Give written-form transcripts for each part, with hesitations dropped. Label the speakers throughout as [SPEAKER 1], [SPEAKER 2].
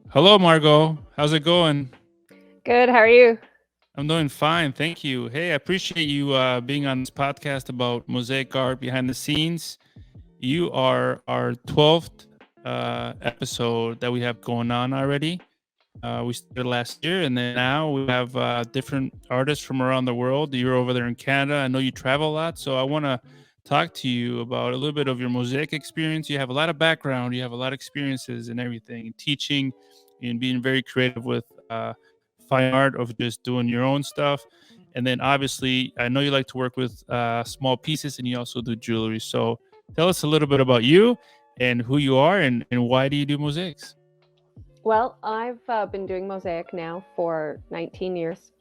[SPEAKER 1] Hello, Margo. How's it going?
[SPEAKER 2] Good. How are you?
[SPEAKER 1] I'm doing fine, thank you. Hey, I appreciate you being on this podcast about mosaic art behind the scenes. You are our 12th episode that we have going on already. We started last year, and then now we have different artists from around the world. You're over there in Canada. I know you travel a lot, so I want to talk to you about a little bit of your mosaic experience. You have a lot of background, you have a lot of experiences and everything, and teaching and being very creative with fine art of just doing your own stuff. And then obviously, I know you like to work with small pieces, and you also do jewelry. So tell us a little bit about you and who you are, and why do you do mosaics?
[SPEAKER 2] Well, I've been doing mosaic now for 19 years,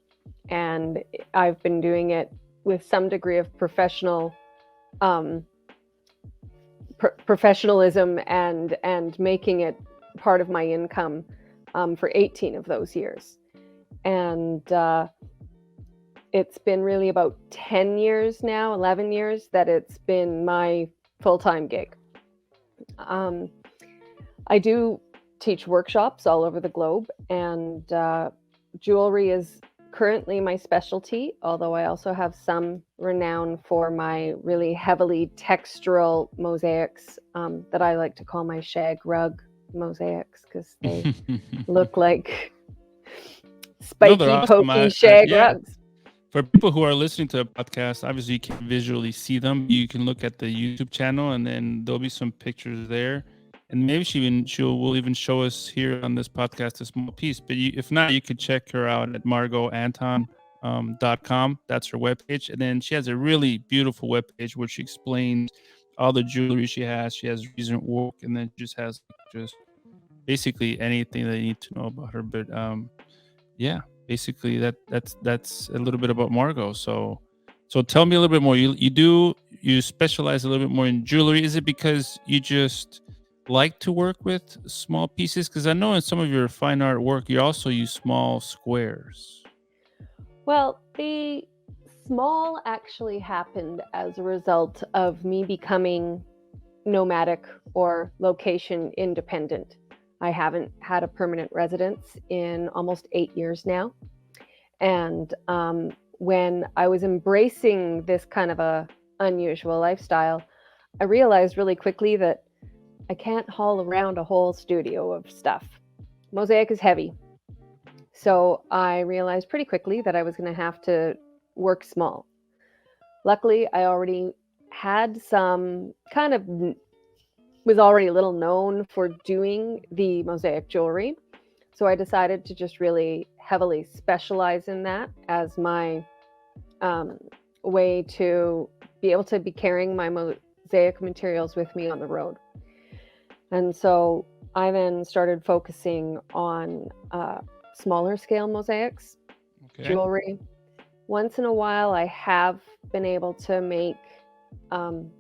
[SPEAKER 2] and I've been doing it with some degree of um, professionalism and making it part of my income for 18 of those years. And it's been really about 10 years now, 11 years that it's been my full-time gig. Um, I do teach workshops all over the globe, and jewelry is currently my specialty, although I also have some renown for my really heavily textural mosaics that I like to call my shag rug mosaics because they look like
[SPEAKER 1] No, they're
[SPEAKER 2] spiky,
[SPEAKER 1] awesome.
[SPEAKER 2] pokey shag
[SPEAKER 1] Yeah,
[SPEAKER 2] rugs.
[SPEAKER 1] for people who are listening to the podcast, obviously you can't visually see them. You can look at the YouTube channel, and then there'll be some pictures there. And maybe she'll will even show us here on this podcast a small piece. But if not, you could check her out at margoanton.com. That's her webpage. And then she has a really beautiful webpage where she explains all the jewelry she has. She has recent work, and then just has just basically anything that you need to know about her. But yeah, basically that's a little bit about Margo. So tell me a little bit more. You specialize a little bit more in jewelry. Is it because you just like to work with small pieces? Because I know in some of your fine art work you also use small squares.
[SPEAKER 2] Well, the small actually happened as a result of me becoming nomadic or location independent. I haven't had a permanent residence in almost 8 years now. And when I was embracing this kind of a unusual lifestyle, I realized really quickly that I can't haul around a whole studio of stuff. Mosaic is heavy. So I realized pretty quickly that I was going to have to work small. Luckily, I already had some kind of was already a little known for doing the mosaic jewelry. So I decided to just really heavily specialize in that as my um, way to be able to be carrying my mosaic materials with me on the road. And so I then started focusing on smaller scale mosaics,
[SPEAKER 1] Okay.
[SPEAKER 2] jewelry. Once in a while, I have been able to make um,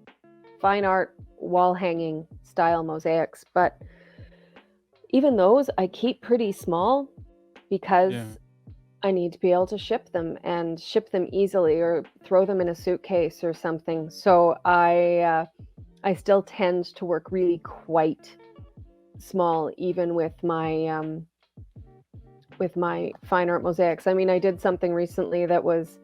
[SPEAKER 2] fine art wall hanging style mosaics, but even those I keep pretty small because
[SPEAKER 1] Yeah.
[SPEAKER 2] I need to be able to ship them and ship them easily or throw them in a suitcase or something. So I still tend to work really quite small, even with my fine art mosaics. I mean, I did something recently that was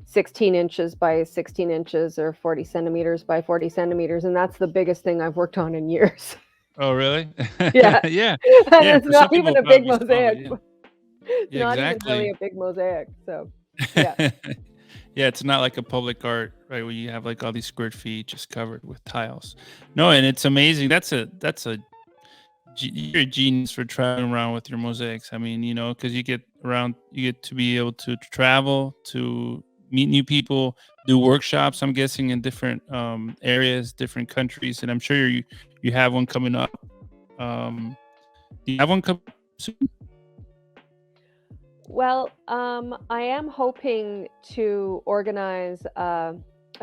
[SPEAKER 2] 16 inches by 16 inches or 40 centimeters by 40 centimeters, and that's the biggest thing I've worked on in years.
[SPEAKER 1] Oh, really?
[SPEAKER 2] Yeah,
[SPEAKER 1] Yeah.
[SPEAKER 2] and
[SPEAKER 1] Yeah.
[SPEAKER 2] it's
[SPEAKER 1] For some
[SPEAKER 2] not
[SPEAKER 1] people,
[SPEAKER 2] even
[SPEAKER 1] it'll
[SPEAKER 2] a big
[SPEAKER 1] probably be small, but
[SPEAKER 2] mosaic.
[SPEAKER 1] yeah.
[SPEAKER 2] It's
[SPEAKER 1] Yeah.
[SPEAKER 2] not even really
[SPEAKER 1] Exactly.
[SPEAKER 2] a big mosaic. So, yeah.
[SPEAKER 1] Yeah, it's not like a public art, right? Where you have like all these square feet just covered with tiles. No, and it's amazing. You're a genius for traveling around with your mosaics. I mean, because you get to be able to travel, to meet new people, do workshops. I'm guessing in different areas, different countries, and I'm sure you have one coming up. Um, do you have one coming up soon?
[SPEAKER 2] Well, I am hoping to organize a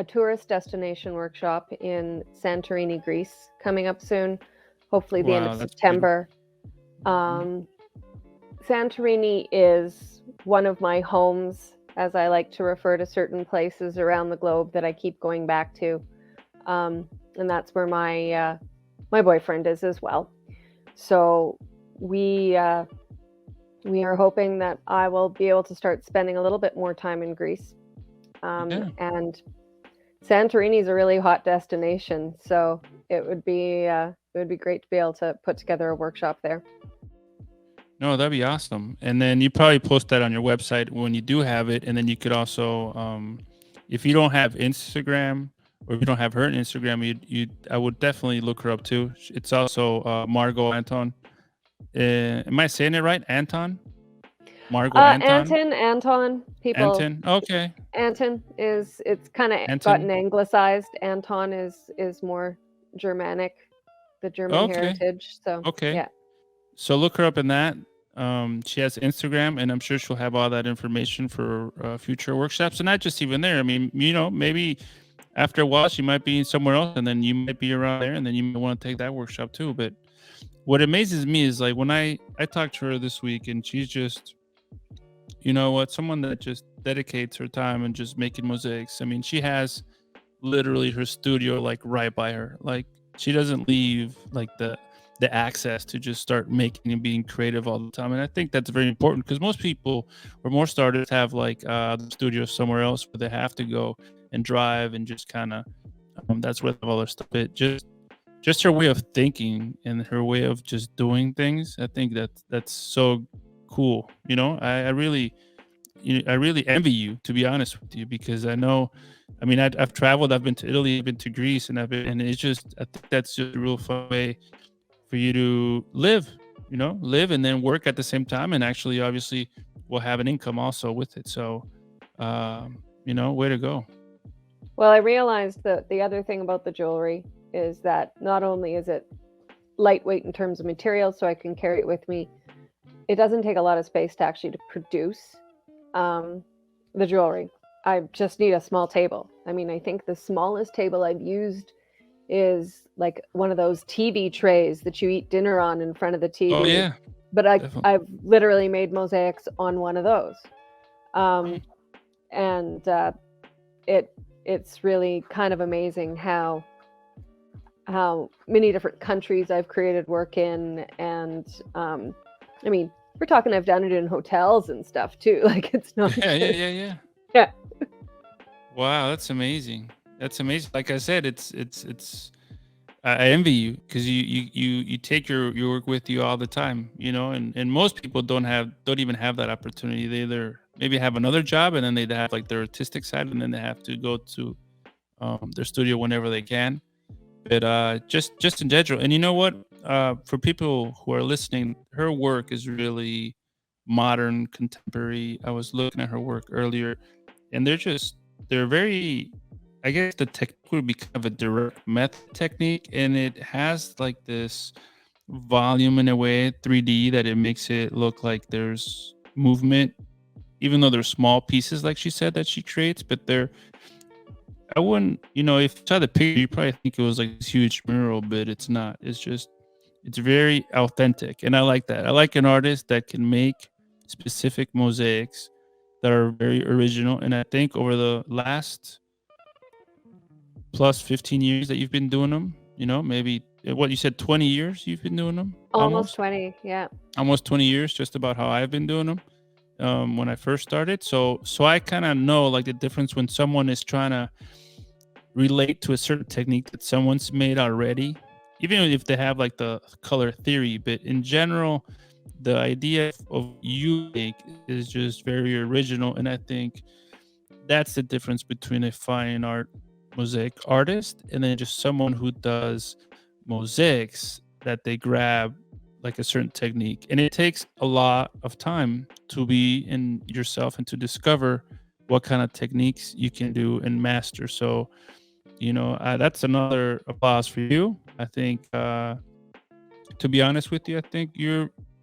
[SPEAKER 2] tourist destination workshop in Santorini, Greece, coming up soon, hopefully the end of
[SPEAKER 1] Wow, that's beautiful.
[SPEAKER 2] September.
[SPEAKER 1] Mhm.
[SPEAKER 2] Um, Santorini is one of my homes, as I like to refer to certain places around the globe that I keep going back to, and that's where my boyfriend is as well. So we we are hoping that I will be able to start spending a little bit more time in Greece.
[SPEAKER 1] Yeah.
[SPEAKER 2] And Santorini is a really hot destination, so it would be great to be able to put together a workshop there.
[SPEAKER 1] No, that'd be awesome. And then you probably post that on your website when you do have it. And then you could also, if you don't have Instagram or if you don't have her on Instagram, I would definitely look her up too. It's also Margo Anton. Am I saying it right? Anton? Margo Anton?
[SPEAKER 2] Anton, people.
[SPEAKER 1] Anton? Okay.
[SPEAKER 2] Anton it's kind of gotten
[SPEAKER 1] Anton?
[SPEAKER 2] anglicized. Anton is more Germanic, the German
[SPEAKER 1] Okay.
[SPEAKER 2] heritage. So
[SPEAKER 1] Okay.
[SPEAKER 2] yeah.
[SPEAKER 1] So look her up in that. She has Instagram, and I'm sure she'll have all that information for future workshops, and not just even there. I mean, maybe after a while she might be somewhere else, and then you might be around there, and then you might want to take that workshop too. But what amazes me is like when I talked to her this week, and she's just, someone that just dedicates her time and just making mosaics. I mean, she has literally her studio like right by her. Like she doesn't leave like the access to just start making and being creative all the time. And I think that's very important because most people or more starters have like the studio somewhere else where they have to go and drive and just kind of that's where all their stuff. It just her way of thinking and her way of just doing things. I think that's so cool. I really envy you, to be honest with you, because I know, I mean, I've traveled, I've been to Italy, I've been to Greece, and it's just, I think that's just a real fun way for you to live and then work at the same time, and actually, obviously, will have an income also with it. So, way to go.
[SPEAKER 2] Well, I realized that the other thing about the jewelry is that not only is it lightweight in terms of materials, so I can carry it with me, it doesn't take a lot of space to actually to produce the jewelry. I just need a small table. I mean, I think the smallest table I've used is like one of those TV trays that you eat dinner on in front of the
[SPEAKER 1] Oh
[SPEAKER 2] TV.
[SPEAKER 1] yeah,
[SPEAKER 2] But
[SPEAKER 1] definitely.
[SPEAKER 2] I've literally made mosaics on one of those.
[SPEAKER 1] Wow.
[SPEAKER 2] And it's really kind of amazing how many different countries I've created work in. And I mean, we're talking I've done it in hotels and stuff too. Like it's not
[SPEAKER 1] Yeah, yeah,
[SPEAKER 2] just
[SPEAKER 1] yeah, yeah.
[SPEAKER 2] yeah.
[SPEAKER 1] Wow, that's amazing. That's amazing. Like I said, it's I envy you because you take your work with you all the time, and most people don't even have that opportunity. They either maybe have another job and then they have like their artistic side and then they have to go to their studio whenever they can. But just in general, and you know what? For people who are listening, her work is really modern, contemporary. I was looking at her work earlier, and they're very. I guess the technique would be kind of a direct method technique, and it has like this volume in a way, 3D, that it makes it look like there's movement, even though they're small pieces, like she said that she creates, but they're I wouldn't, if you saw the picture, you probably think it was like this huge mural, but it's not. It's very authentic. And I like that. I like an artist that can make specific mosaics that are very original. And I think over the last plus 15 years that you've been doing them, maybe what you said, 20 years you've been doing them
[SPEAKER 2] Almost 20, yeah.
[SPEAKER 1] almost 20 years, just about how I've been doing them when I first started. So I kind of know like the difference when someone is trying to relate to a certain technique that someone's made already, even if they have like the color theory. But in general, the idea of you make is just very original. And I think that's the difference between a fine art mosaic artist and then just someone who does mosaics that they grab like a certain technique. And it takes a lot of time to be in yourself and to discover what kind of techniques you can do and master. So that's another applause for you. I think, to be honest with you, I think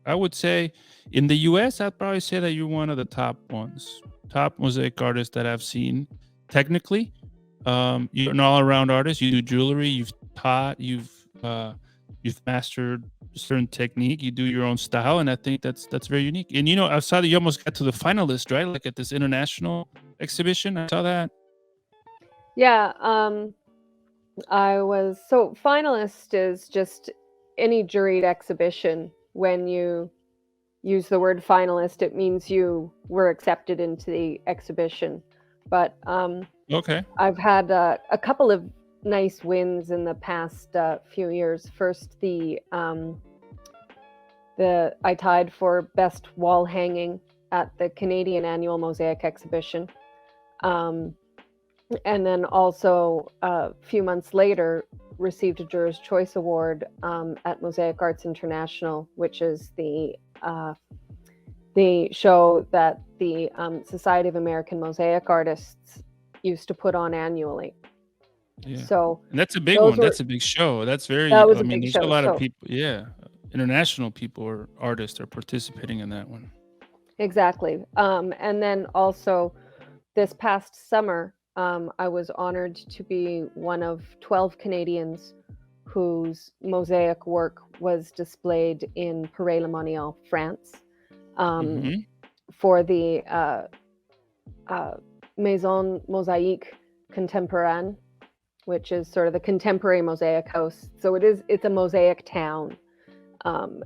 [SPEAKER 1] I would say in the US, I'd probably say that you're one of the top ones, top mosaic artists that I've seen technically. You're an all around artist. You do jewelry, you've taught, you've mastered a certain technique, you do your own style. And I think that's very unique. And, I saw that you almost got to the finalist, right? Like at this international exhibition. I saw that.
[SPEAKER 2] Yeah, I was so finalist is just any juried exhibition when you use the word finalist, it means you were accepted into the exhibition. But
[SPEAKER 1] Okay.
[SPEAKER 2] I've had a couple of nice wins in the past few years. First, I tied for best wall hanging at the Canadian annual Mosaic exhibition. And then also a few months later, received a Juror's Choice Award at Mosaic Arts International, which is the show that the Society of American Mosaic Artists used to put on annually.
[SPEAKER 1] Yeah.
[SPEAKER 2] So
[SPEAKER 1] And that's a big
[SPEAKER 2] those
[SPEAKER 1] one.
[SPEAKER 2] were
[SPEAKER 1] That's a big show. That's very,
[SPEAKER 2] that was
[SPEAKER 1] I
[SPEAKER 2] a
[SPEAKER 1] mean,
[SPEAKER 2] big
[SPEAKER 1] there's a
[SPEAKER 2] show.
[SPEAKER 1] lot of
[SPEAKER 2] So
[SPEAKER 1] people, yeah, international people or artists are participating in that one.
[SPEAKER 2] exactly. And then also this past summer, I was honored to be one of 12 Canadians whose mosaic work was displayed in Paray-le-Monial, France,
[SPEAKER 1] Hmm.
[SPEAKER 2] for the Maison Mosaic Contemporaine, which is sort of the contemporary mosaic house. So it's a mosaic town.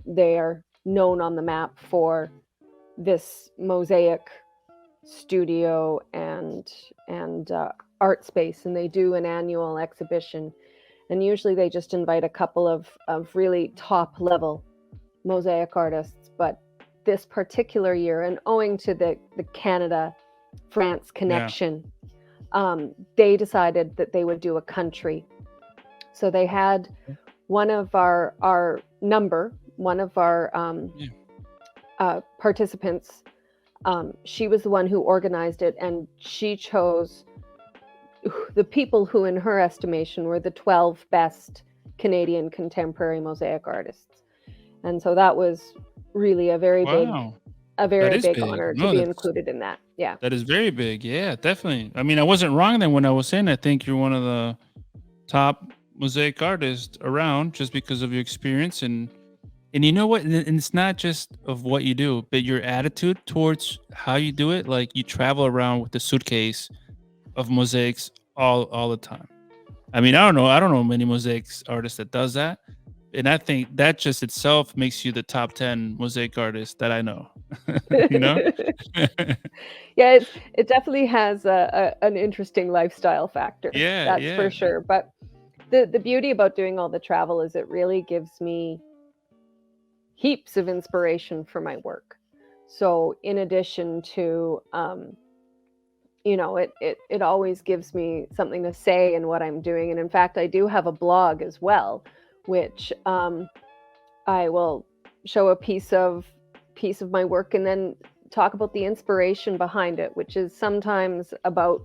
[SPEAKER 2] They are known on the map for this mosaic studio and art space, and they do an annual exhibition. And usually they just invite a couple of really top level mosaic artists. But this particular year, and owing to the Canada France connection, they decided that they would do a country. So they had one of our participants. She was the one who organized it, and she chose the people who, in her estimation, were the 12 best Canadian contemporary mosaic artists. And so that was really a very
[SPEAKER 1] Wow.
[SPEAKER 2] big
[SPEAKER 1] Big.
[SPEAKER 2] honor to
[SPEAKER 1] No,
[SPEAKER 2] be
[SPEAKER 1] that's
[SPEAKER 2] included in that. Yeah.
[SPEAKER 1] that is very big. Yeah, definitely. I mean, I wasn't wrong then when I was saying I think you're one of the top mosaic artists around just because of your experience and you know what? And it's not just of what you do, but your attitude towards how you do it. Like you travel around with a suitcase of mosaics all the time. I mean, I don't know many mosaics artists that does that. And I think that just itself makes you the top 10 mosaic artist that I know. You know?
[SPEAKER 2] Yeah, it definitely has an interesting lifestyle factor.
[SPEAKER 1] Yeah,
[SPEAKER 2] That's for
[SPEAKER 1] yeah.
[SPEAKER 2] sure. But the beauty about doing all the travel is it really gives me heaps of inspiration for my work. So in addition to it always gives me something to say in what I'm doing. And in fact, I do have a blog as well, which I will show a piece of my work and then talk about the inspiration behind it, which is sometimes about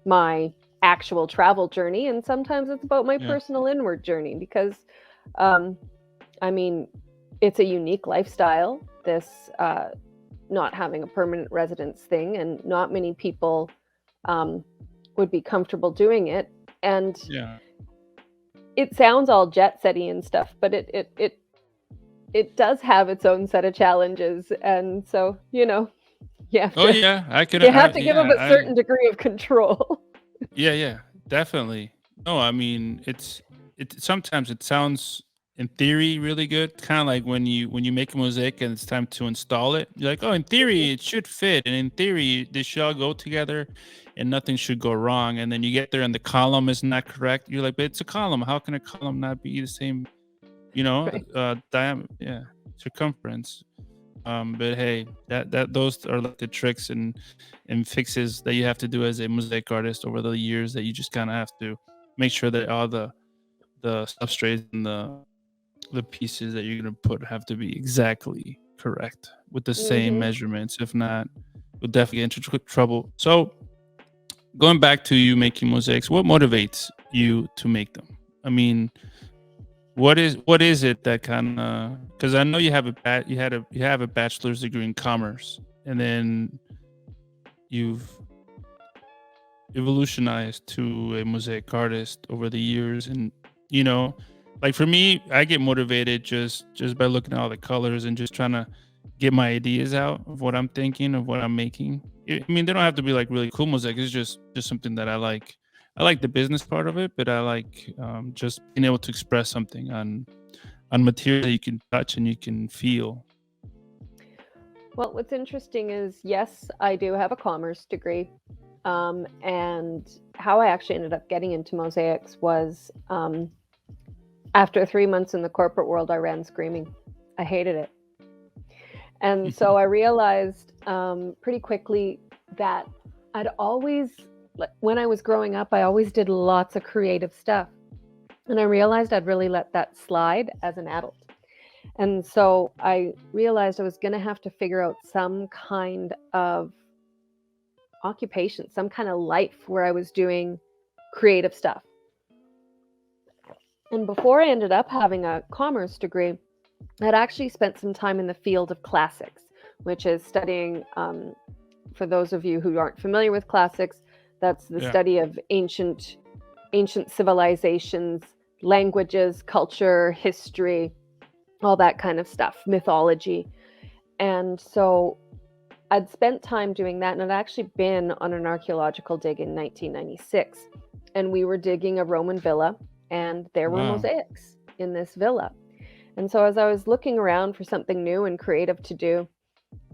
[SPEAKER 2] my actual travel journey, and sometimes it's about my
[SPEAKER 1] Yeah.
[SPEAKER 2] personal inward journey, because I mean, it's a unique lifestyle, this not having a permanent residence thing, and not many people would be comfortable doing it. And
[SPEAKER 1] Yeah.
[SPEAKER 2] it sounds all jet setty and stuff, but it does have its own set of challenges. And so, you have
[SPEAKER 1] Oh
[SPEAKER 2] to
[SPEAKER 1] yeah. I could
[SPEAKER 2] you have to give them
[SPEAKER 1] yeah,
[SPEAKER 2] a certain degree of control.
[SPEAKER 1] yeah, definitely. No, I mean, it sometimes it sounds in theory really good, kind of like when you make a mosaic and it's time to install it. You're like, "Oh, in theory it should fit, and in theory they should all go together and nothing should go wrong." And then you get there and the column is not correct. You're like, "But it's a column. How can a column not be the same,
[SPEAKER 2] Right.
[SPEAKER 1] diameter, yeah, circumference?" But hey, that those are like the tricks and fixes that you have to do as a mosaic artist over the years that you just kind of have to make sure that all the substrates and the pieces that you're gonna put have to be exactly correct with the same
[SPEAKER 2] Hmm.
[SPEAKER 1] measurements. If not, you'll definitely get into trouble. So going back to you making mosaics, what motivates you to make them? I mean, what is it that kind of, because I know you have you have a bachelor's degree in commerce, and then you've evolutionized to a mosaic artist over the years, and you know like for me, I get motivated just by looking at all the colors and just trying to get my ideas out of what I'm thinking of what I'm making. I mean, they don't have to be like really cool mosaic. It's just something that I like. I like the business part of it, but I like just being able to express something on material that you can touch and you can feel.
[SPEAKER 2] Well, what's interesting is, yes, I do have a commerce degree. And how I actually ended up getting into mosaics was after 3 months in the corporate world, I ran screaming. I hated it. And so I realized pretty quickly that I'd always, when I was growing up, I always did lots of creative stuff. And I realized I'd really let that slide as an adult. And so I realized I was going to have to figure out some kind of occupation, some kind of life where I was doing creative stuff. And before I ended up having a commerce degree, I'd actually spent some time in the field of classics, which is studying, for those of you who aren't familiar with classics, that's the
[SPEAKER 1] Yeah.
[SPEAKER 2] study of ancient civilizations, languages, culture, history, all that kind of stuff, mythology. And so I'd spent time doing that, and I'd actually been on an archaeological dig in 1996. And we were digging a Roman villa, and there were
[SPEAKER 1] Wow.
[SPEAKER 2] mosaics in this villa. And so as I was looking around for something new and creative to do,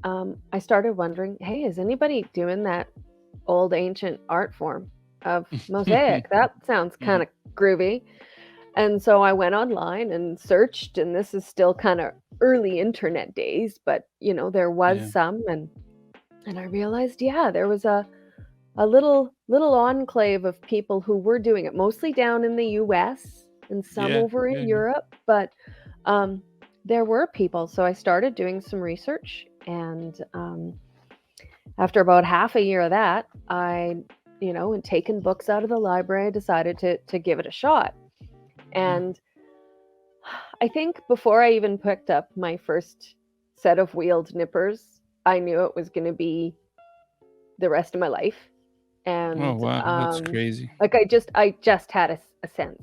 [SPEAKER 2] I started wondering, hey, is anybody doing that old ancient art form of mosaic? That sounds kind of groovy. And so I went online and searched, and this is still kind of early internet days, but there was
[SPEAKER 1] Yeah.
[SPEAKER 2] some, and I realized, yeah, there was a little enclave of people who were doing it, mostly down in the US and some
[SPEAKER 1] Yeah.
[SPEAKER 2] over in Europe, but there were people. So I started doing some research, and after about half a year of that, I, and taken books out of the library, I decided to give it a shot. And I think before I even picked up my first set of wheeled nippers, I knew it was going to be the rest of my life. And
[SPEAKER 1] Oh wow, that's crazy.
[SPEAKER 2] like I just had a sense.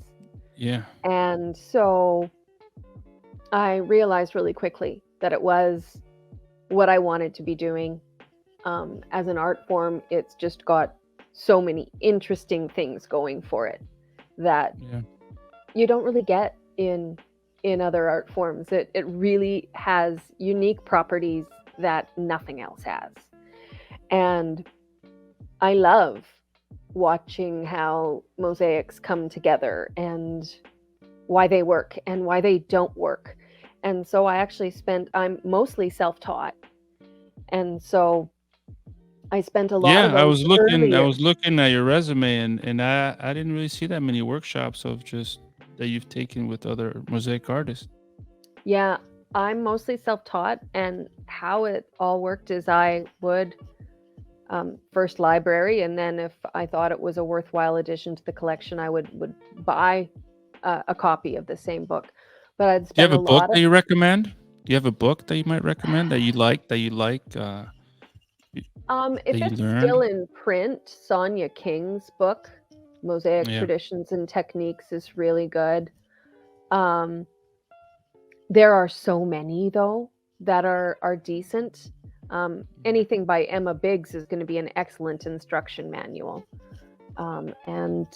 [SPEAKER 1] Yeah.
[SPEAKER 2] And so I realized really quickly that it was what I wanted to be doing. As an art form, it's just got so many interesting things going for it that you don't really get in other art forms. It really has unique properties that nothing else has. And I love watching how mosaics come together and why they work and why they don't work. And so I'm mostly self-taught. And so I spent a lot of
[SPEAKER 1] Yeah, I
[SPEAKER 2] those
[SPEAKER 1] was looking. I
[SPEAKER 2] earlier.
[SPEAKER 1] was looking at your resume, and I didn't really see that many workshops of just that you've taken with other mosaic artists.
[SPEAKER 2] Yeah, I'm mostly self-taught, and how it all worked is I would first library, and then if I thought it was a worthwhile addition to the collection, I would buy a copy of the same book. But I'd
[SPEAKER 1] Do you have
[SPEAKER 2] spend
[SPEAKER 1] a
[SPEAKER 2] a
[SPEAKER 1] book
[SPEAKER 2] lot
[SPEAKER 1] that
[SPEAKER 2] of
[SPEAKER 1] you recommend? Do you have a book that you might recommend that you like that
[SPEAKER 2] if
[SPEAKER 1] you
[SPEAKER 2] it's still
[SPEAKER 1] learned?
[SPEAKER 2] in print, Sonia King's book, Mosaic
[SPEAKER 1] Yeah.
[SPEAKER 2] Traditions and Techniques, is really good. There are so many though that are decent. Anything by Emma Biggs is going to be an excellent instruction manual. And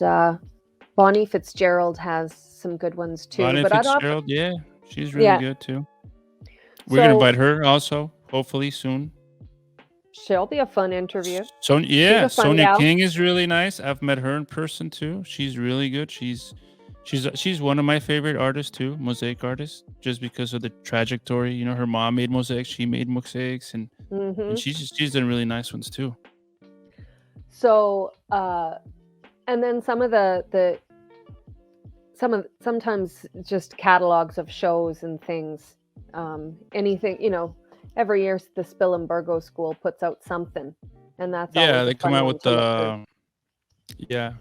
[SPEAKER 2] Bonnie Fitzgerald has some good ones too.
[SPEAKER 1] Bonnie
[SPEAKER 2] But I'd offer,
[SPEAKER 1] Fitzgerald, yeah, she's really
[SPEAKER 2] yeah.
[SPEAKER 1] good too. We're gonna
[SPEAKER 2] So
[SPEAKER 1] invite her also, hopefully soon.
[SPEAKER 2] she'll be a fun interview.
[SPEAKER 1] Sonia,
[SPEAKER 2] She's
[SPEAKER 1] yeah,
[SPEAKER 2] a fun
[SPEAKER 1] Sonia
[SPEAKER 2] gal.
[SPEAKER 1] King is really nice. I've met her in person too. She's really good. She's one of my favorite artists too, mosaic artists, just because of the trajectory. You know, her mom made mosaics, she made mosaics, and
[SPEAKER 2] Hmm.
[SPEAKER 1] she's done really nice ones too.
[SPEAKER 2] So and then some of the sometimes just catalogs of shows and things. Anything, every year the Spilimbergo School puts out something, and that's
[SPEAKER 1] Yeah,
[SPEAKER 2] always a
[SPEAKER 1] they come
[SPEAKER 2] fun
[SPEAKER 1] out
[SPEAKER 2] one
[SPEAKER 1] with
[SPEAKER 2] to look through.
[SPEAKER 1] yeah.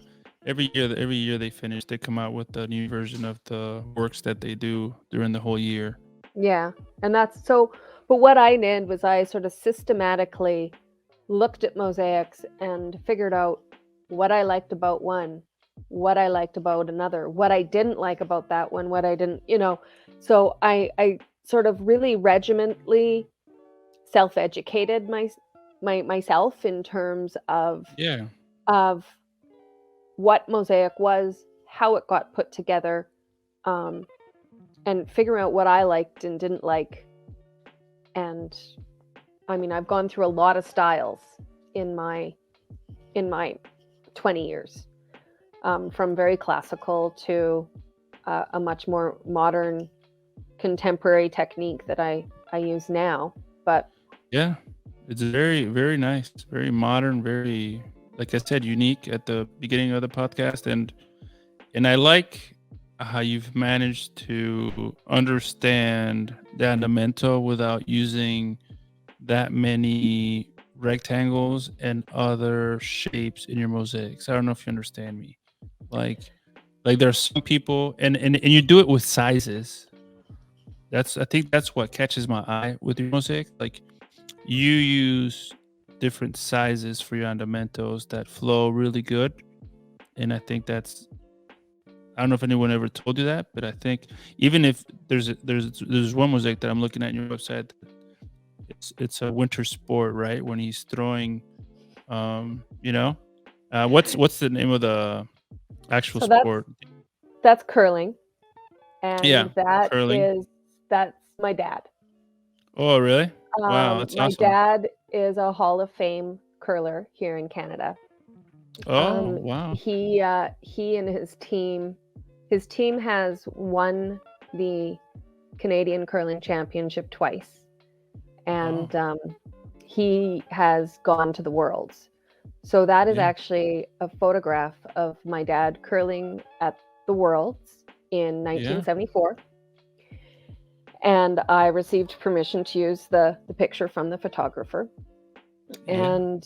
[SPEAKER 1] Every year they finish, they come out with the new version of the works that they do during the whole year.
[SPEAKER 2] Yeah, and that's so. But what I did was I sort of systematically looked at mosaics and figured out what I liked about one, what I liked about another, what I didn't like about that one, what I didn't, So I sort of really regimentally self-educated myself in terms
[SPEAKER 1] Yeah.
[SPEAKER 2] of what mosaic was, how it got put together, um, and figuring out what I liked and didn't like. And I mean, I've gone through a lot of styles in my 20 years, from very classical to a much more modern, contemporary technique that I use now. But
[SPEAKER 1] Yeah, it's very, very nice, very modern, very, like I said, unique at the beginning of the podcast, and I like how you've managed to understand the andamento without using that many rectangles and other shapes in your mosaics. I don't know if you understand me. Like, there's some people, and you do it with sizes. I think that's what catches my eye with your mosaic. Like, you use different sizes for your andamentos that flow really good, and I think that's, I don't know if anyone ever told you that, but I think even if there's one mosaic that I'm looking at on your website, it's a winter sport, right? When he's throwing, you know, what's the name of the actual
[SPEAKER 2] so
[SPEAKER 1] sport?
[SPEAKER 2] that's curling,
[SPEAKER 1] Yeah,
[SPEAKER 2] and
[SPEAKER 1] curling.
[SPEAKER 2] that's my dad.
[SPEAKER 1] Oh, really? Wow, that's
[SPEAKER 2] My
[SPEAKER 1] awesome.
[SPEAKER 2] dad is a Hall of Fame curler here in Canada.
[SPEAKER 1] Oh, wow.
[SPEAKER 2] He and his team has won the Canadian Curling Championship twice,
[SPEAKER 1] Oh,
[SPEAKER 2] and he has gone to the Worlds. So that is
[SPEAKER 1] yeah,
[SPEAKER 2] actually a photograph of my dad curling at the Worlds in
[SPEAKER 1] yeah,
[SPEAKER 2] 1974. And I received permission to use the picture from the photographer.
[SPEAKER 1] yeah.
[SPEAKER 2] And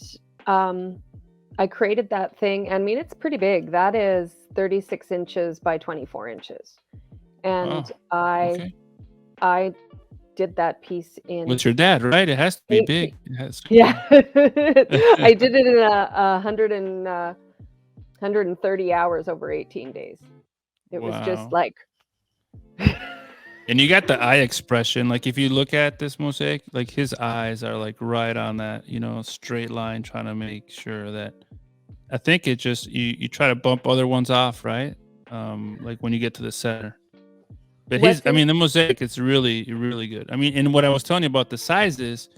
[SPEAKER 2] I created that thing. I mean, it's pretty big. That is 36 inches by 24 inches.
[SPEAKER 1] Oh,
[SPEAKER 2] And I
[SPEAKER 1] okay.
[SPEAKER 2] I did that piece in
[SPEAKER 1] With your dad, right? It has to be
[SPEAKER 2] 18.
[SPEAKER 1] big. It has to
[SPEAKER 2] Yeah.
[SPEAKER 1] be.
[SPEAKER 2] I did it in a 130 hours over 18 days. It was just
[SPEAKER 1] Wow.
[SPEAKER 2] like,
[SPEAKER 1] And you got the eye expression. Like, if you look at this mosaic, like his eyes are like right on that, straight line, trying to make sure that, I think it just, you try to bump other ones off, right? Like when you get to the center. But
[SPEAKER 2] what's in
[SPEAKER 1] the mosaic is really, really good. I mean, and what I was telling you about the sizes,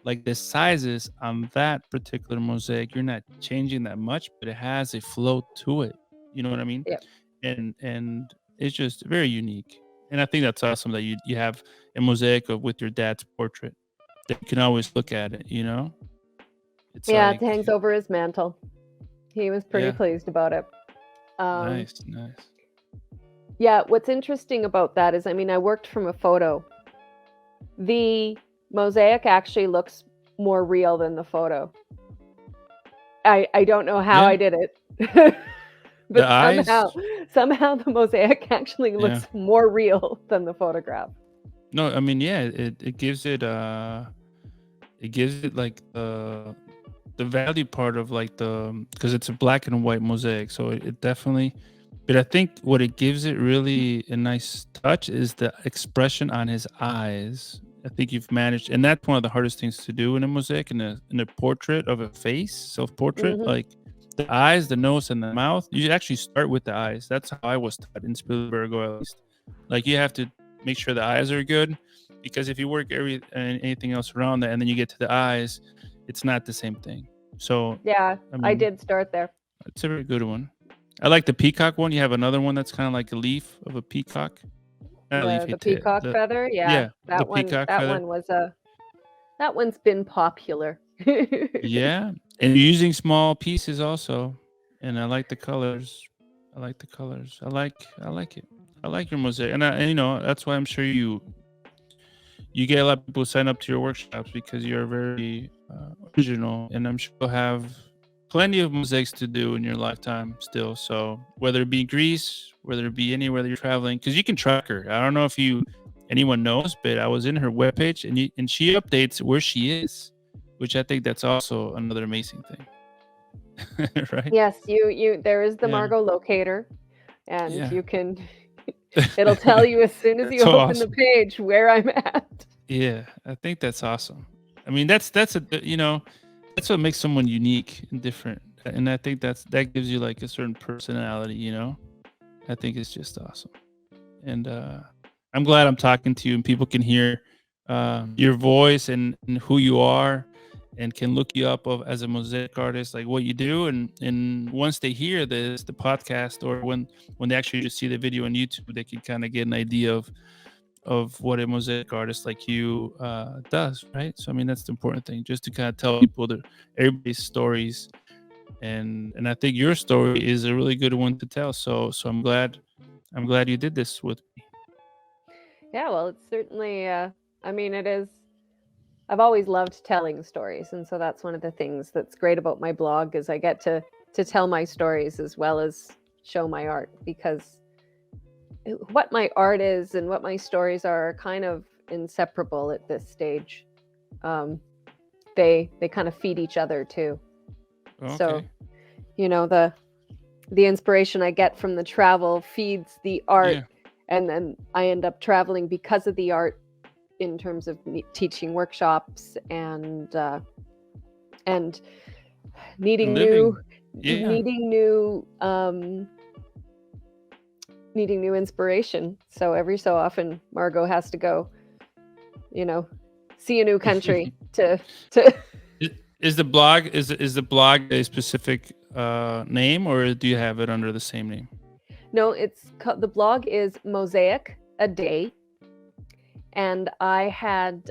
[SPEAKER 1] like the sizes on that particular mosaic, you're not changing that much, but it has a flow to it. You know what I mean?
[SPEAKER 2] Yeah.
[SPEAKER 1] And it's just very unique. And I think that's awesome that you have a mosaic with your dad's portrait that you can always look at it. It's
[SPEAKER 2] Yeah, it
[SPEAKER 1] like,
[SPEAKER 2] hangs over his mantle. He was pretty
[SPEAKER 1] yeah,
[SPEAKER 2] pleased about it. Um,
[SPEAKER 1] nice, nice.
[SPEAKER 2] yeah, what's interesting about that is, I mean, I worked from a photo. The mosaic actually looks more real than the photo. I don't know how
[SPEAKER 1] Yeah,
[SPEAKER 2] I did it,
[SPEAKER 1] the
[SPEAKER 2] but
[SPEAKER 1] eyes.
[SPEAKER 2] somehow the mosaic actually
[SPEAKER 1] Yeah.
[SPEAKER 2] looks more real than the photograph.
[SPEAKER 1] No, I mean, yeah, it gives it like the value part of like because it's a black and white mosaic, so it definitely, but I think what it gives it really a nice touch is the expression on his eyes. I think you've managed, and that's one of the hardest things to do in a mosaic, in a portrait of a face, self-portrait,
[SPEAKER 2] Hmm.
[SPEAKER 1] like the eyes, the nose, and the mouth. You actually start with the eyes. That's how I was taught in Spielberg, or at least. Like, you have to make sure the eyes are good, because if you work anything else around that and then you get to the eyes, it's not the same thing. So,
[SPEAKER 2] Yeah,
[SPEAKER 1] I
[SPEAKER 2] I
[SPEAKER 1] mean,
[SPEAKER 2] did start there.
[SPEAKER 1] it's a very good one. I like the peacock one. You have another one that's kind of like a leaf of a peacock. Not a leaf,
[SPEAKER 2] The
[SPEAKER 1] it
[SPEAKER 2] peacock
[SPEAKER 1] the
[SPEAKER 2] feather, yeah,
[SPEAKER 1] yeah, the peacock
[SPEAKER 2] that
[SPEAKER 1] feather.
[SPEAKER 2] one was a that one's been popular.
[SPEAKER 1] Yeah, and you're using small pieces also, and I like the colors. I like the colors. I like it. I like your mosaic, and that's why I'm sure you get a lot of people sign up to your workshops, because you're very original, and I'm sure you'll have plenty of mosaics to do in your lifetime still. So whether it be Greece, whether it be anywhere that you're traveling, because you can track her. I don't know if anyone knows, but I was in her webpage, and she updates where she is, which I think that's also another amazing thing. Right?
[SPEAKER 2] Yes, you there is the
[SPEAKER 1] Yeah.
[SPEAKER 2] Margo locator, and
[SPEAKER 1] Yeah.
[SPEAKER 2] you can it'll tell you as soon as
[SPEAKER 1] That's
[SPEAKER 2] you
[SPEAKER 1] so
[SPEAKER 2] open the
[SPEAKER 1] awesome.
[SPEAKER 2] page where I'm at.
[SPEAKER 1] Yeah, I think that's awesome. I mean, that's what makes someone unique and different, and I think that gives you like a certain personality. I think it's just awesome, and I'm glad I'm talking to you and people can hear your voice and who you are, and can look you up as a mosaic artist, like what you do. And once they hear the podcast, or when they actually just see the video on YouTube, they can kind of get an idea of what a mosaic artist like you does, right? So I mean, that's the important thing, just to kind of tell people that everybody's stories, and I think your story is a really good one to tell. So I'm glad you did this with me.
[SPEAKER 2] Yeah, well, it's certainly, I mean, it is. I've always loved telling stories, and so that's one of the things that's great about my blog is I get to tell my stories as well as show my art, because what my art is and what my stories are kind of inseparable at this stage. Um, they kind of feed each other too. So,
[SPEAKER 1] Okay.
[SPEAKER 2] the inspiration I get from the travel feeds the art,
[SPEAKER 1] Yeah.
[SPEAKER 2] and then I end up traveling because of the art in terms of teaching workshops and needing new
[SPEAKER 1] Living. Yeah.
[SPEAKER 2] needing new needing new inspiration. So every so often Margo has to go, see a new country to
[SPEAKER 1] Is the blog a specific name, or do you have it under the same name?
[SPEAKER 2] No, the blog is Mosaic a Day. And I had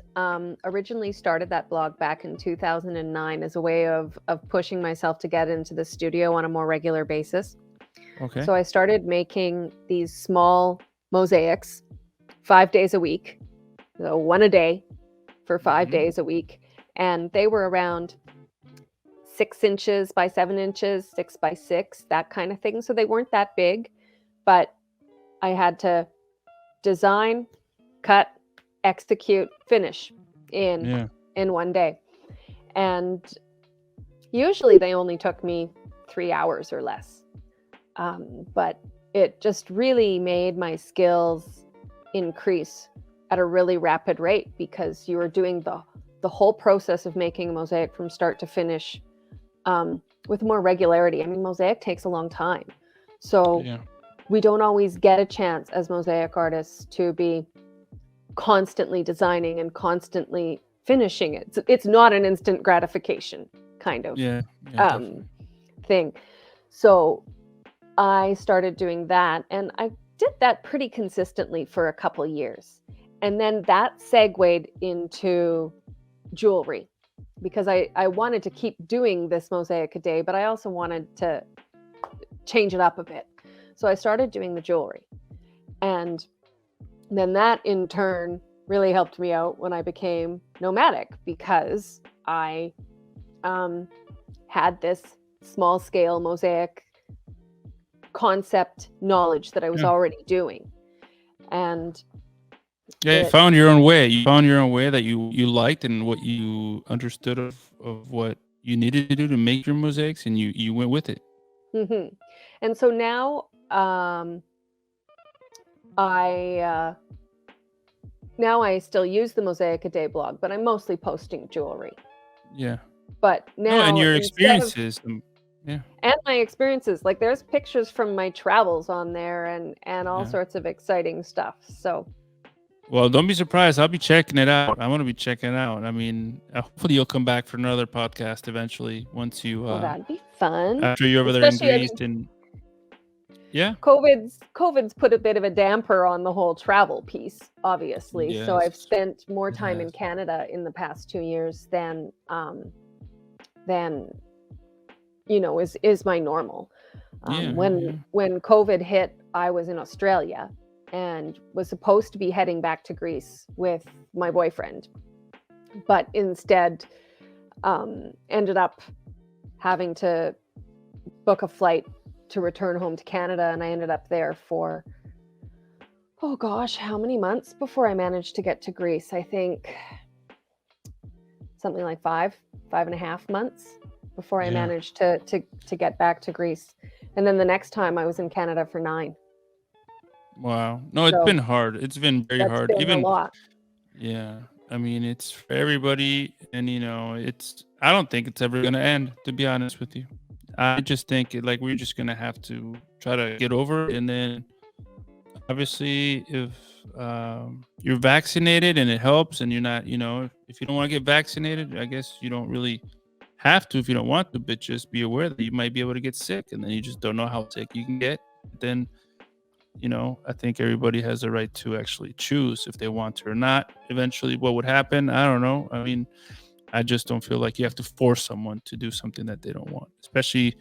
[SPEAKER 2] originally started that blog back in 2009 as a way of pushing myself to get into the studio on a more regular basis.
[SPEAKER 1] Okay.
[SPEAKER 2] So I started making these small mosaics 5 days a week, so one a day for 5
[SPEAKER 1] Mhm.
[SPEAKER 2] days a week. And they were around 6 inches by 7 inches, 6 by 6, that kind of thing. So they weren't that big, but I had to design, cut, execute, finish in
[SPEAKER 1] Yeah.
[SPEAKER 2] one day. And usually they only took me 3 hours or less. But it just really made my skills increase at a really rapid rate, because you were doing the whole process of making a mosaic from start to finish with more regularity. I mean, mosaic takes a long time. So
[SPEAKER 1] Yeah.
[SPEAKER 2] we don't always get a chance as mosaic artists to be constantly designing and constantly finishing it. It's not an instant gratification kind of
[SPEAKER 1] Yeah. Yeah. Definitely.
[SPEAKER 2] thing. So I started doing that, and I did that pretty consistently for a couple years. And then that segued into jewelry, because I wanted to keep doing this mosaic a day, but I also wanted to change it up a bit. So I started doing the jewelry. And then that in turn really helped me out when I became nomadic, because I had this small scale mosaic concept knowledge that I was
[SPEAKER 1] Yeah.
[SPEAKER 2] already doing. And
[SPEAKER 1] Yeah. You found your own way. You found your own way that you liked, and what you understood of what you needed to do to make your mosaics, and you went with it.
[SPEAKER 2] mhm. And so now I still use the Mosaic a Day blog, but I'm mostly posting jewelry.
[SPEAKER 1] Yeah.
[SPEAKER 2] But
[SPEAKER 1] No, and
[SPEAKER 2] now,
[SPEAKER 1] your
[SPEAKER 2] instead of
[SPEAKER 1] experiences. Yeah.
[SPEAKER 2] and my experiences, like there's pictures from my travels on there, and all
[SPEAKER 1] Yeah.
[SPEAKER 2] sorts of exciting stuff. So
[SPEAKER 1] Well, don't be surprised. I'll be checking it out. I want to be checking it out. I mean, hopefully you'll come back for another podcast eventually, once you
[SPEAKER 2] that'd be fun.
[SPEAKER 1] after you're over there in
[SPEAKER 2] Especially, I
[SPEAKER 1] Greece.
[SPEAKER 2] mean,
[SPEAKER 1] And yeah.
[SPEAKER 2] COVID's put a bit of a damper on the whole travel piece, obviously. So I've
[SPEAKER 1] Yes.
[SPEAKER 2] spent more time in
[SPEAKER 1] Yes.
[SPEAKER 2] Canada in the past 2 years than is my normal.
[SPEAKER 1] Yeah. Yeah.
[SPEAKER 2] When COVID hit, I was in Australia and was supposed to be heading back to Greece with my boyfriend, but instead ended up having to book a flight to return home to Canada, and I ended up there for, oh gosh, how many months before I managed to get to Greece? I think something like 5.5 months before I
[SPEAKER 1] Yeah.
[SPEAKER 2] managed to get back to Greece. And then the next time I was in Canada for 9.
[SPEAKER 1] Wow. No, it's
[SPEAKER 2] So
[SPEAKER 1] been hard. It's been very
[SPEAKER 2] that's
[SPEAKER 1] hard.
[SPEAKER 2] been a
[SPEAKER 1] Even
[SPEAKER 2] lot.
[SPEAKER 1] yeah. I mean, it's for everybody, and I don't think it's ever gonna end. To be honest with you, I just think like we're just gonna have to try to get over it, and then obviously, if you're vaccinated and it helps, and you're not, if you don't want to get vaccinated, I guess you don't really have to if you don't want to, but just be aware that you might be able to get sick, and then you just don't know how sick you can get. Then, I think everybody has the right to actually choose if they want to or not. Eventually, what would happen? I don't know. I mean, I just don't feel like you have to force someone to do something that they don't want. Especially,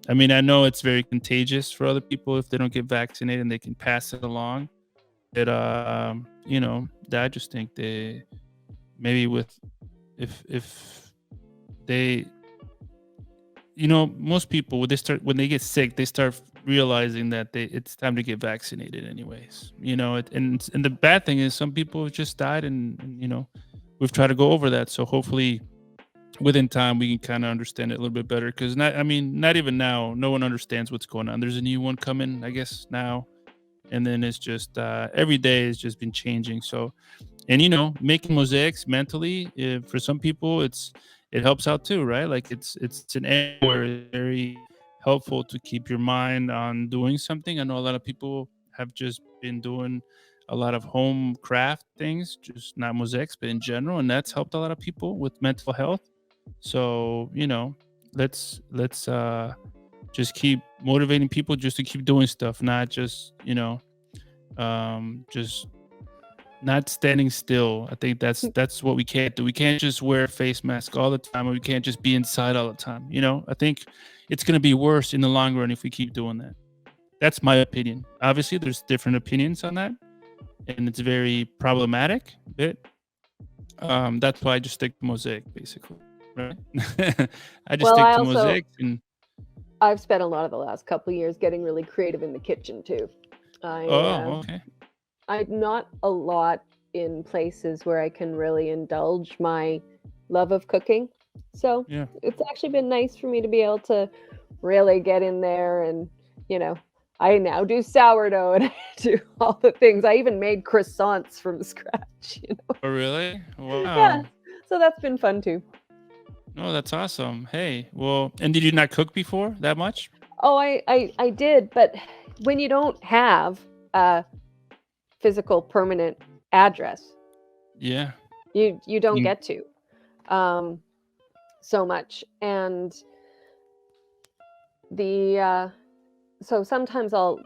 [SPEAKER 1] I mean, I know it's very contagious for other people if they don't get vaccinated and they can pass it along. But I just think they maybe with if they, most people when they get sick, they start realizing that it's time to get vaccinated anyways. And the bad thing is some people have just died, and we've tried to go over that. So hopefully within time we can kind of understand it a little bit better, because not even now no one understands what's going on. There's a new one coming, I guess, now, and then it's just every day has just been changing. So, and making mosaics mentally, for some people it helps out too, right? Like it's an area where it's very helpful to keep your mind on doing something. I know a lot of people have just been doing a lot of home craft things, just not mosaics, but in general, and that's helped a lot of people with mental health. So let's just keep motivating people just to keep doing stuff, not just just not standing still. I think that's what we can't do. We can't just wear a face mask all the time, or we can't just be inside all the time. I think it's going to be worse in the long run if we keep doing that. That's my opinion. Obviously, there's different opinions on that, and it's very problematic. But that's why I just stick to mosaic, basically. Right? I just
[SPEAKER 2] Well,
[SPEAKER 1] stick to mosaic, and
[SPEAKER 2] I've spent a lot of the last couple of years getting really creative in the kitchen too.
[SPEAKER 1] okay.
[SPEAKER 2] I'm not a lot in places where I can really indulge my love of cooking. So
[SPEAKER 1] Yeah.
[SPEAKER 2] it's actually been nice for me to be able to really get in there and, I now do sourdough and I do all the things. I even made croissants from scratch.
[SPEAKER 1] Oh, really?
[SPEAKER 2] Yeah.
[SPEAKER 1] Wow.
[SPEAKER 2] So that's been fun too.
[SPEAKER 1] No, that's awesome. Hey, well, and did you not cook before that much?
[SPEAKER 2] Oh, I did, but when you don't have a physical permanent address,
[SPEAKER 1] Yeah.
[SPEAKER 2] you don't
[SPEAKER 1] Mm.
[SPEAKER 2] get to so much. And so sometimes I'll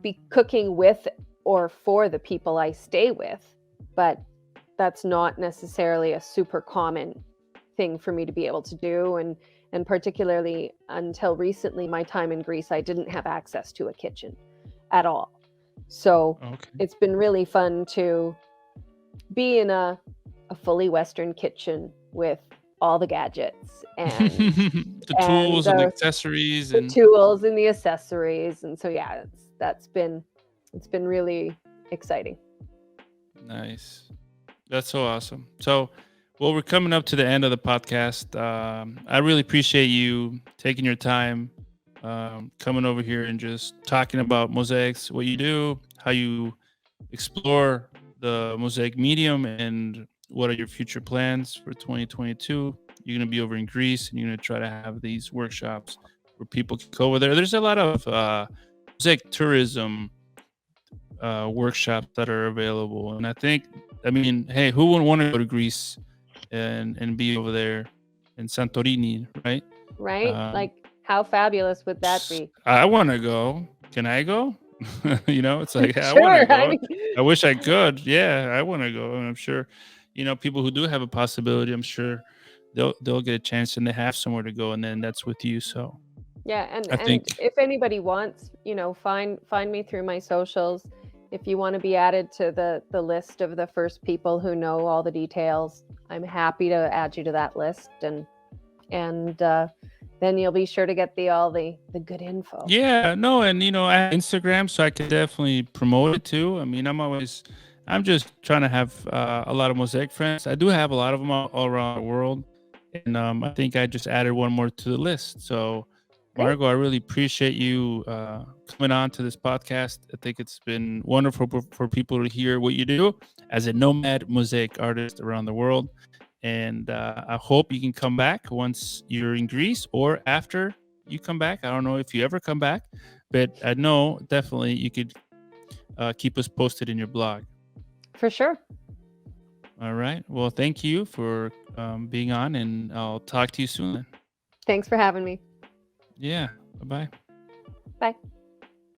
[SPEAKER 2] be cooking with or for the people I stay with, but that's not necessarily a super common thing for me to be able to do. And particularly until recently, my time in Greece, I didn't have access to a kitchen at all. So
[SPEAKER 1] Okay.
[SPEAKER 2] it's been really fun to be in a fully Western kitchen with all the gadgets and
[SPEAKER 1] The tools and the accessories
[SPEAKER 2] the
[SPEAKER 1] and
[SPEAKER 2] tools and the accessories. And so yeah, it's been really exciting.
[SPEAKER 1] nice. That's so awesome. So, well, we're coming up to the end of the podcast. I really appreciate you taking your time, coming over here and just talking about mosaics, what you do, how you explore the mosaic medium, and what are your future plans for 2022. You're going to be over in Greece, and you're going to try to have these workshops where people can go over there. There's a lot of mosaic tourism workshops that are available, and I mean, hey, who wouldn't want to go to Greece and be over there in Santorini, right?
[SPEAKER 2] Right? Like, how fabulous would that be?
[SPEAKER 1] I want to go. Can I go? It's like, I
[SPEAKER 2] Sure.
[SPEAKER 1] want to go.
[SPEAKER 2] I mean,
[SPEAKER 1] I wish I could. Yeah, I want to go, and I'm sure, people who do have a possibility, I'm sure they'll get a chance, and they have somewhere to go, and then that's with you. So
[SPEAKER 2] yeah,
[SPEAKER 1] I
[SPEAKER 2] and
[SPEAKER 1] think,
[SPEAKER 2] if anybody wants, find me through my socials. If you want to be added to the list of the first people who know all the details, I'm happy to add you to that list, and then you'll be sure to get all the good info.
[SPEAKER 1] yeah, no, and I have Instagram, so I can definitely promote it too. I mean, I'm just trying to have a lot of mosaic friends. I do have a lot of them all around the world, and I think I just added one more to the list. So,
[SPEAKER 2] Great.
[SPEAKER 1] Margo, I really appreciate you coming on to this podcast. I think it's been wonderful for people to hear what you do as a nomad mosaic artist around the world. And I hope you can come back once you're in Greece, or after you come back. I don't know if you ever come back, but I know definitely you could keep us posted in your blog.
[SPEAKER 2] For sure.
[SPEAKER 1] All right. Well, thank you for being on, and I'll talk to you soon.
[SPEAKER 2] Thanks for having me.
[SPEAKER 1] Yeah. Bye-bye.
[SPEAKER 2] Bye.